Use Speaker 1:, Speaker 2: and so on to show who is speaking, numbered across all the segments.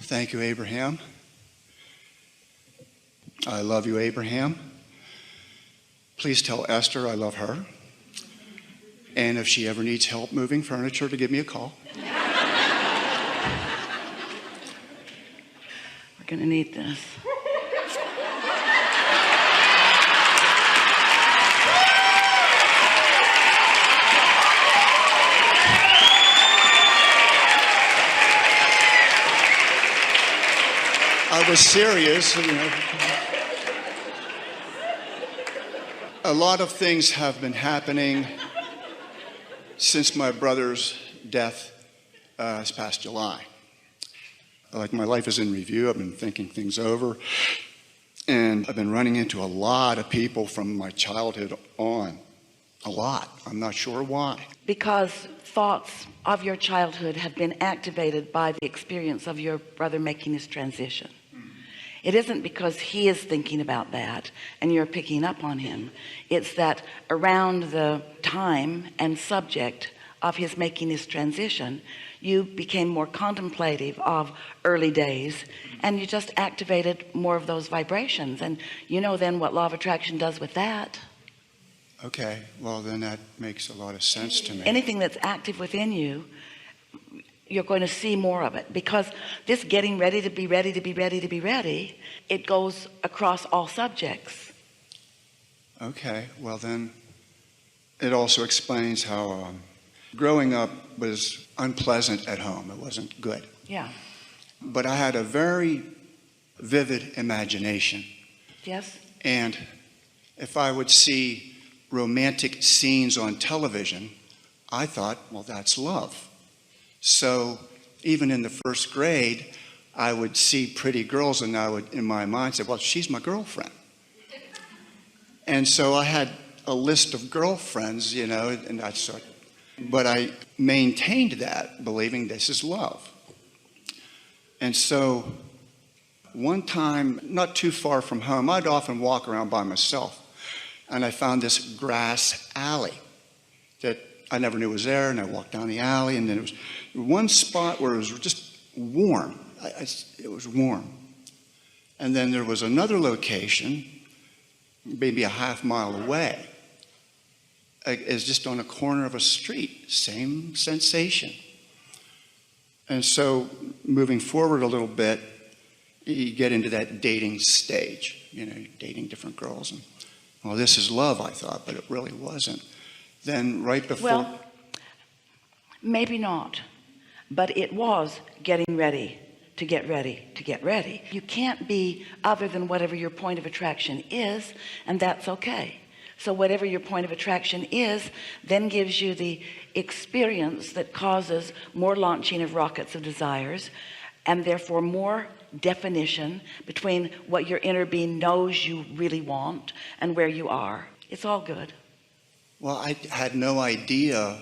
Speaker 1: Thank you, Abraham. I love you, Abraham. Please tell Esther I love her. And if she ever needs help moving furniture, to give me a call.
Speaker 2: We're going to need this.
Speaker 1: I was serious, you know. A lot of things have been happening since my brother's death this past July. Like, my life is in review. I've been thinking things over, and I've been running into a lot of people from my childhood on. A lot. I'm not sure why.
Speaker 2: Because thoughts of your childhood have been activated by the experience of your brother making his transition. It isn't because he is thinking about that and you're picking up on him. It's that around the time and subject of his making his transition, you became more contemplative of early days, and you just activated more of those vibrations. And you know then what law of attraction does with that.
Speaker 1: Okay, well then that makes a lot of sense to me.
Speaker 2: Anything that's active within you, you're going to see more of it, because this getting ready to be ready to be ready to be ready, it goes across all subjects.
Speaker 1: Okay, well then it also explains how growing up was unpleasant at home. It wasn't good.
Speaker 2: Yeah.
Speaker 1: But I had a very vivid imagination.
Speaker 2: Yes.
Speaker 1: And if I would see romantic scenes on television, I thought, well, that's love. So even in the first grade, I would see pretty girls, and I would, in my mind, say, well, she's my girlfriend. And so I had a list of girlfriends, you know, and I sort of, but I maintained that, believing this is love. And so one time, not too far from home, I'd often walk around by myself, and I found this grass alley that I never knew was there, and I walked down the alley, and then it was one spot where it was just warm. It was warm. And then there was another location, maybe a half mile away. It's just on a corner of a street, same sensation. And so moving forward a little bit, you get into that dating stage, you know, dating different girls. And, well, this is love, I thought, but it really wasn't. Then right before...
Speaker 2: Well, maybe not, but it was getting ready to get ready to get ready. You can't be other than whatever your point of attraction is, and that's okay. So whatever your point of attraction is then gives you the experience that causes more launching of rockets of desires, and therefore more definition between what your inner being knows you really want and where you are. It's all good.
Speaker 1: Well, I had no idea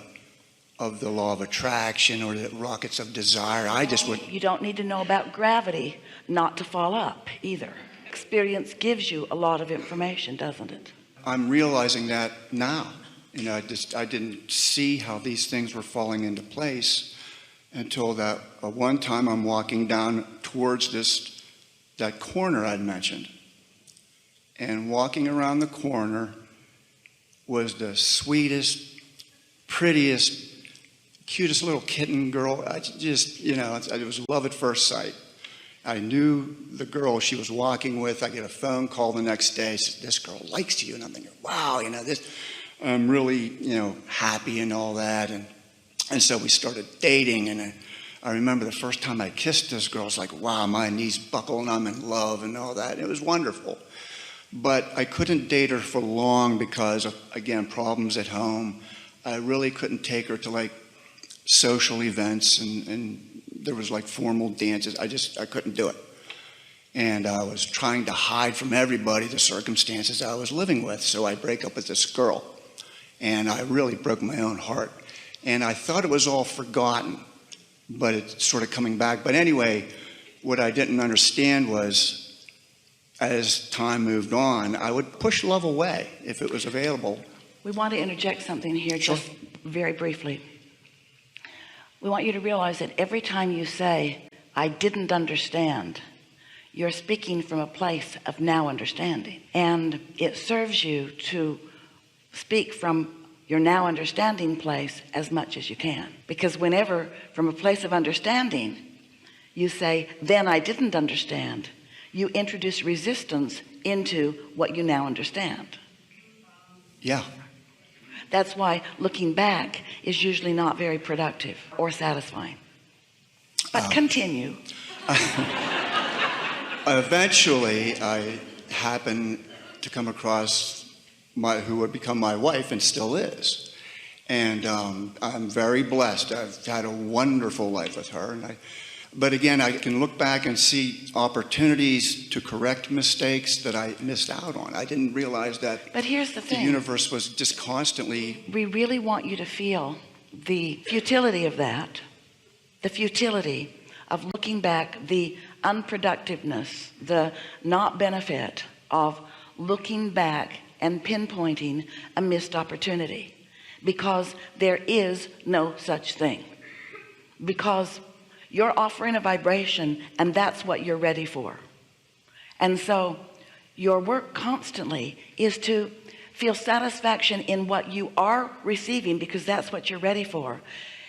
Speaker 1: of the law of attraction or the rockets of desire. I just would...
Speaker 2: You don't need to know about gravity not to fall up either. Experience gives you a lot of information, doesn't it?
Speaker 1: I'm realizing that now. You know, I didn't see how these things were falling into place until that one time I'm walking down towards that corner I'd mentioned. And walking around the corner was the sweetest, prettiest, cutest little kitten girl. I just, you know, it was love at first sight. I knew the girl she was walking with. I get a phone call the next day. Said, this girl likes you. And I'm thinking, wow, you know, I'm really, you know, happy and all that. And so we started dating. And I remember the first time I kissed this girl, I was like, wow, my knees buckle and I'm in love and all that. It was wonderful. But I couldn't date her for long because of, again, problems at home. I really couldn't take her to like social events, and there was like formal dances. I couldn't do it. And I was trying to hide from everybody the circumstances I was living with. So I break up with this girl, and I really broke my own heart. And I thought it was all forgotten, but it's sort of coming back. But anyway, what I didn't understand was, as time moved on, I would push love away if it was available.
Speaker 2: We want to interject something here,
Speaker 1: Sure.
Speaker 2: just very briefly. We want you to realize that every time you say I didn't understand, you're speaking from a place of now understanding, and it serves you to speak from your now understanding place as much as you can, because whenever from a place of understanding you say then I didn't understand, you introduce resistance into what you now understand.
Speaker 1: Yeah.
Speaker 2: That's why looking back is usually not very productive or satisfying. But continue.
Speaker 1: Eventually I happened to come across who would become my wife and still is, and I'm very blessed. I've had a wonderful life with her, but again, I can look back and see opportunities to correct mistakes that I missed out on. I didn't realize that.
Speaker 2: But here's the thing.
Speaker 1: The universe was just constantly.
Speaker 2: We really want you to feel the futility of that, the futility of looking back, the unproductiveness, the not benefit of looking back and pinpointing a missed opportunity, because there is no such thing, because you're offering a vibration and that's what you're ready for. And so your work constantly is to feel satisfaction in what you are receiving, because that's what you're ready for,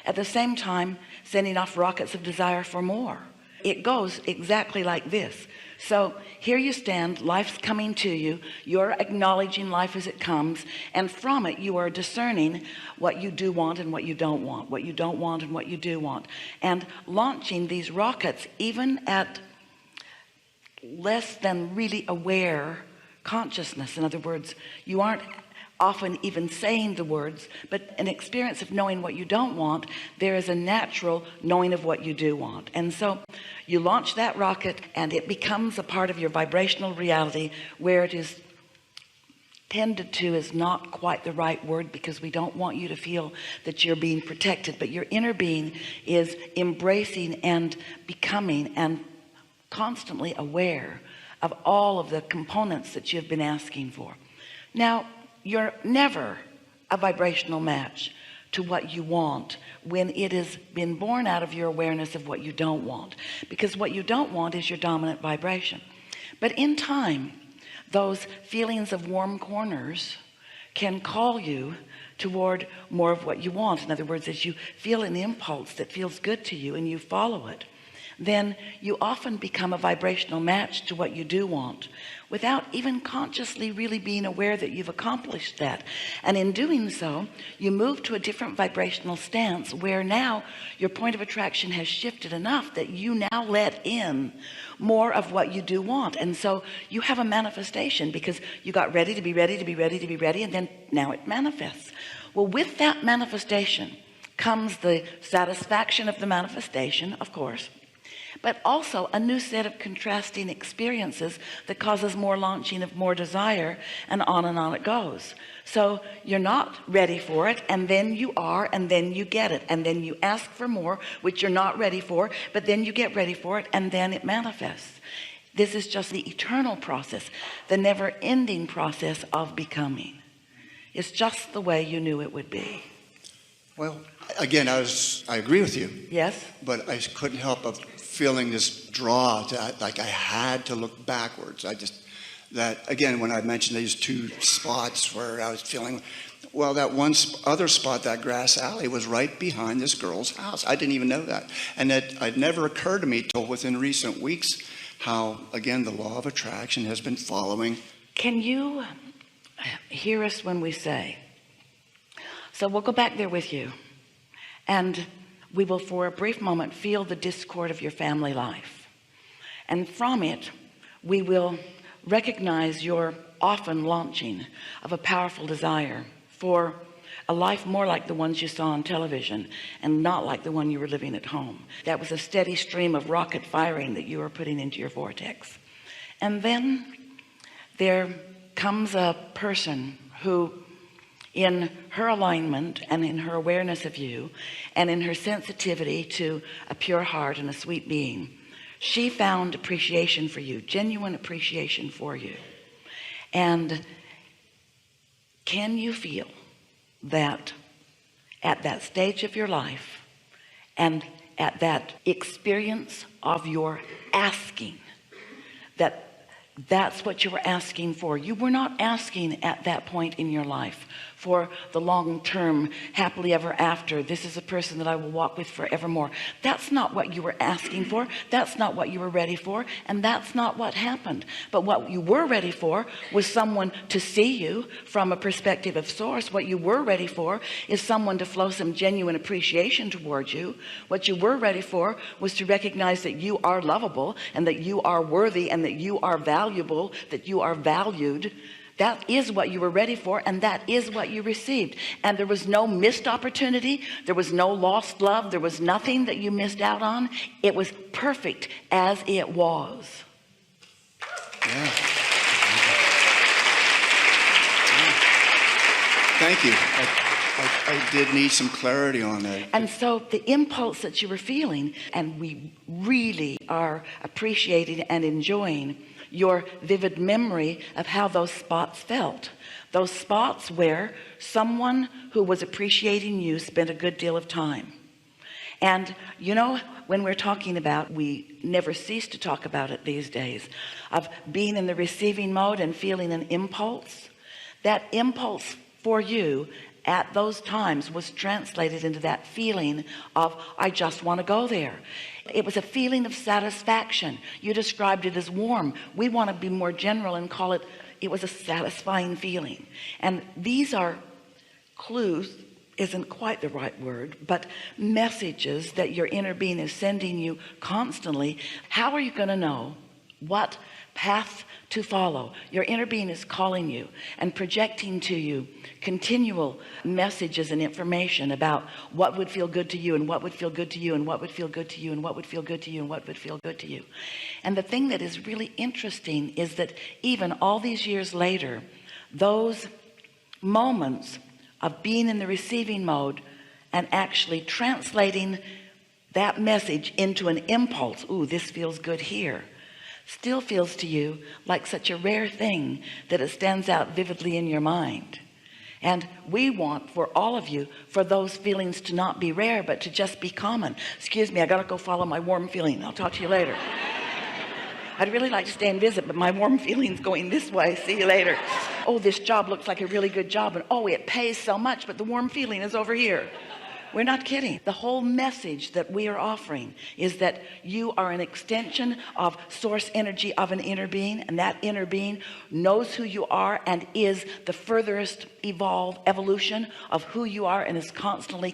Speaker 2: at the same time sending off rockets of desire for more. It goes exactly like this. So here you stand, life's coming to you, you're acknowledging life as it comes, and from it you are discerning what you do want and what you don't want, what you don't want and what you do want, and launching these rockets even at less than really aware consciousness. In other words, you aren't often even saying the words, but an experience of knowing what you don't want, there is a natural knowing of what you do want. And so you launch that rocket and it becomes a part of your vibrational reality, where it is tended to is not quite the right word, because we don't want you to feel that you're being protected, but your inner being is embracing and becoming and constantly aware of all of the components that you've been asking for. Now, you're never a vibrational match to what you want when it has been born out of your awareness of what you don't want, because what you don't want is your dominant vibration. But in time, those feelings of warm corners can call you toward more of what you want. In other words, as you feel an impulse that feels good to you and you follow it, then you often become a vibrational match to what you do want, without even consciously really being aware that you've accomplished that. And in doing so, you move to a different vibrational stance, where now your point of attraction has shifted enough that you now let in more of what you do want. And so you have a manifestation, because you got ready to be ready to be ready to be ready, and then now it manifests. Well, with that manifestation comes the satisfaction of the manifestation, of course, but also a new set of contrasting experiences that causes more launching of more desire, and on it goes. So you're not ready for it, and then you are, and then you get it, and then you ask for more, which you're not ready for, but then you get ready for it, and then it manifests. This is just the eternal process, the never-ending process of becoming. It's just the way you knew it would be.
Speaker 1: Well, again, I agree with you.
Speaker 2: Yes.
Speaker 1: But I couldn't help but feeling this draw to, like, I had to look backwards. That again, when I mentioned these two spots where I was feeling, well, that one other spot, that grass alley, was right behind this girl's house. I didn't even know that. And it never occurred to me till within recent weeks how, again, the law of attraction has been following.
Speaker 2: Can you hear us when we say, so we'll go back there with you, and we will for a brief moment feel the discord of your family life, and from it we will recognize your often launching of a powerful desire for a life more like the ones you saw on television and not like the one you were living at home. That was a steady stream of rocket firing that you were putting into your vortex. And then there comes a person who, in her alignment and in her awareness of you and in her sensitivity to a pure heart and a sweet being, she found appreciation for you, genuine appreciation for you. And can you feel that at that stage of your life, and at that experience of your asking, that's what you were asking for. You were not asking at that point in your life for the long-term happily ever after. This is a person that I will walk with forevermore. That's not what you were asking for. That's not what you were ready for. And that's not what happened. But what you were ready for was someone to see you from a perspective of source. What you were ready for is someone to flow some genuine appreciation towards you. What you were ready for was to recognize that you are lovable and that you are worthy and that you are valuable, that you are valued. That is what you were ready for, and that is what you received. And there was no missed opportunity. There was no lost love. There was nothing that you missed out on. It was perfect as it was.
Speaker 1: Yeah. Thank you. I did need some clarity on that.
Speaker 2: And so the impulse that you were feeling, and we really are appreciating and enjoying your vivid memory of how those spots felt. Those spots where someone who was appreciating you spent a good deal of time. And you know, when we're talking about, we never cease to talk about it these days, of being in the receiving mode and feeling an impulse. That impulse for you at those times was translated into that feeling of, I just want to go there. It was a feeling of satisfaction. You described it as warm. We want to be more general and call it, it was a satisfying feeling. And these are clues, isn't quite the right word, but messages that your inner being is sending you constantly. How are you going to know what path to follow? Your inner being is calling you and projecting to you continual messages and information about what would feel good to you and what would feel good to you and what would feel good to you and what would feel good to you and what would feel good to you. And the thing that is really interesting is that even all these years later, those moments of being in the receiving mode and actually translating that message into an impulse, ooh, this feels good here, still feels to you like such a rare thing that it stands out vividly in your mind. And we want for all of you, for those feelings to not be rare, but to just be common. Excuse me, I gotta go follow my warm feeling. I'll talk to you later. I'd really like to stay and visit, but my warm feeling's going this way. See you later. Oh, this job looks like a really good job, and oh, it pays so much, but the warm feeling is over here. We're not kidding. The whole message that we are offering is that you are an extension of source energy of an inner being, and that inner being knows who you are and is the furthest evolution of who you are and is constantly